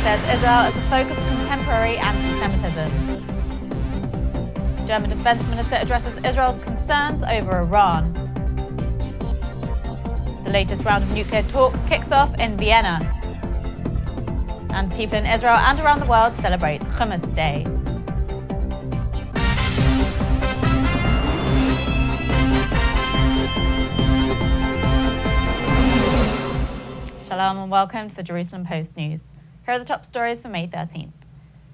says Israel is the focus of contemporary anti-Semitism. German Defense Minister addresses Israel's concerns over Iran. The latest round of nuclear talks kicks off in Vienna. And people in Israel and around the world celebrate Hummus Day. Shalom and welcome to the Jerusalem Post News. Here are the top stories for May 13th.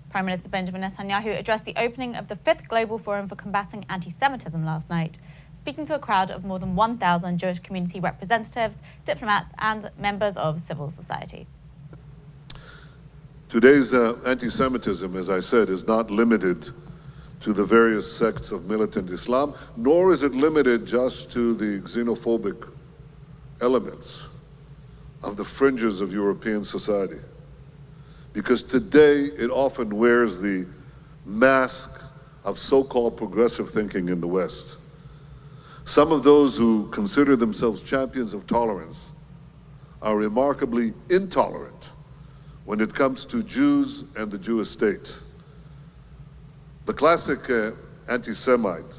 Prime Minister Benjamin Netanyahu addressed the opening of the 5th Global Forum for Combating Anti-Semitism last night, speaking to a crowd of more than 1,000 Jewish community representatives, diplomats and members of civil society. Today's anti-Semitism, as I said, is not limited to the various sects of militant Islam, nor is it limited just to the xenophobic elements of the fringes of European society. Because today it often wears the mask of so-called progressive thinking in the West. Some of those who consider themselves champions of tolerance are remarkably intolerant when it comes to Jews and the Jewish state. The classic anti-Semite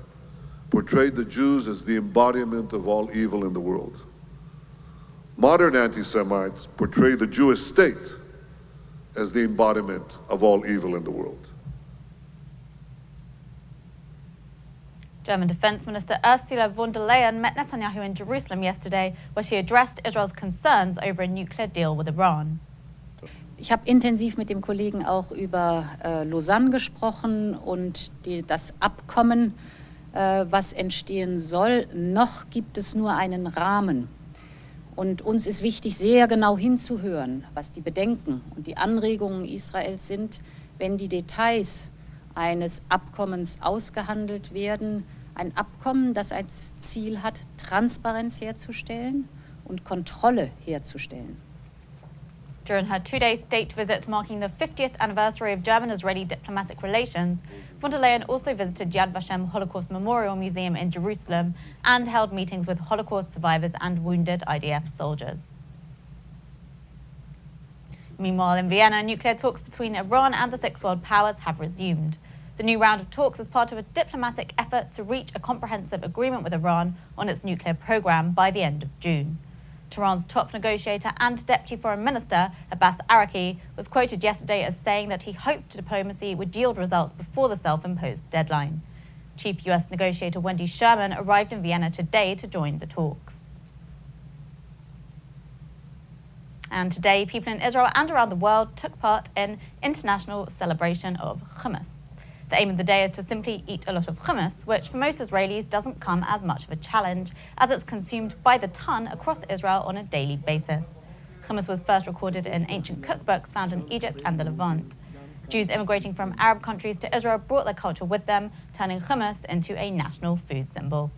portrayed the Jews as the embodiment of all evil in the world. Modern anti-Semites portray the Jewish state as the embodiment of all evil in the world. German Defense Minister Ursula von der Leyen met Netanyahu in Jerusalem yesterday, where she addressed Israel's concerns over a nuclear deal with Iran. Ich habe intensiv mit dem Kollegen auch über Lausanne gesprochen und das Abkommen, was entstehen soll. Noch gibt es nur einen Rahmen. Und uns ist wichtig, sehr genau hinzuhören, was die Bedenken und die Anregungen Israels sind, wenn die Details eines Abkommens ausgehandelt werden. Ein Abkommen, das als Ziel hat, Transparenz herzustellen und Kontrolle herzustellen. During her two-day state visit marking the 50th anniversary of German-Israeli diplomatic relations, von der Leyen also visited Yad Vashem Holocaust Memorial Museum in Jerusalem and held meetings with Holocaust survivors and wounded IDF soldiers. Meanwhile, in Vienna, nuclear talks between Iran and the six world powers have resumed. The new round of talks is part of a diplomatic effort to reach a comprehensive agreement with Iran on its nuclear program by the end of June. Tehran's top negotiator and Deputy Foreign Minister, Abbas Araki, was quoted yesterday as saying that he hoped diplomacy would yield results before the self-imposed deadline. Chief US negotiator Wendy Sherman arrived in Vienna today to join the talks. And today, people in Israel and around the world took part in international celebration of hummus. The aim of the day is to simply eat a lot of hummus, which for most Israelis doesn't come as much of a challenge, as it's consumed by the ton across Israel on a daily basis. Hummus was first recorded in ancient cookbooks found in Egypt and the Levant. Jews immigrating from Arab countries to Israel brought their culture with them, turning hummus into a national food symbol.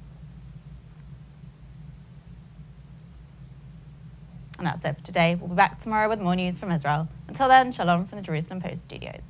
And that's it for today. We'll be back tomorrow with more news from Israel. Until then, shalom from the Jerusalem Post studios.